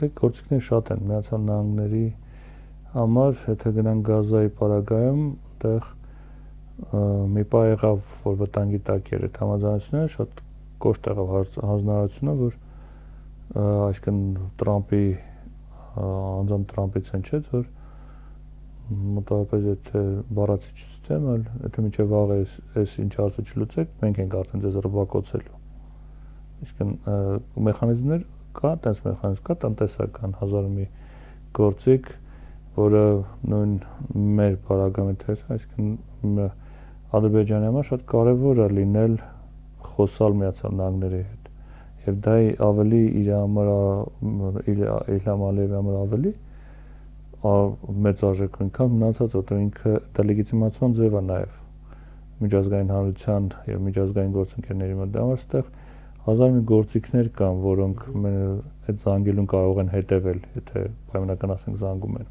Դե գործիքներ շատ են Միացյալ Նահանգների համար, եթե գնանք Գազայի պարագայում, այնտեղ մի պահ եղավ, որ վտանգի տակ էր այդ համաձայնությունները, շատ կոշտ եղավ հանձնարարությունը, որ այսինքն Տրամպի անձամբ Տրամպից հնչեց, որ մոտավորապես եթե բառացի չցիտեմ, այլ եթե մինչև վաղը այս ինչ հարցը չլուծեք, մենք ենք արդեն ձեզ ռմբակոծելու։ Այսինքն մեխանիզմներ կա, տես մեխանիզմ կա, տնտեսական 1000 մի գործիք, որը նույն մեր պարագայում այսինքն Ադրբեջանի համար շատ կարևոր է լինել խոսալ Միացյալ Նահանգների հետ, եւ դա ավելի իր համար Իլհամ Ալիևի համար ավելի մեծ արժեք ունի, քան մնացած, որտեղ ինքը դա լեգիտիմացման ձև է նաեւ միջազգային հանրության եւ միջազգային գործընկերների մոտ, դա համար այստեղ 1000 մի գործիքներ կան, որոնք այդ զանգելուն կարող են հետեւել, եթե պայմանական ասենք զանգում են։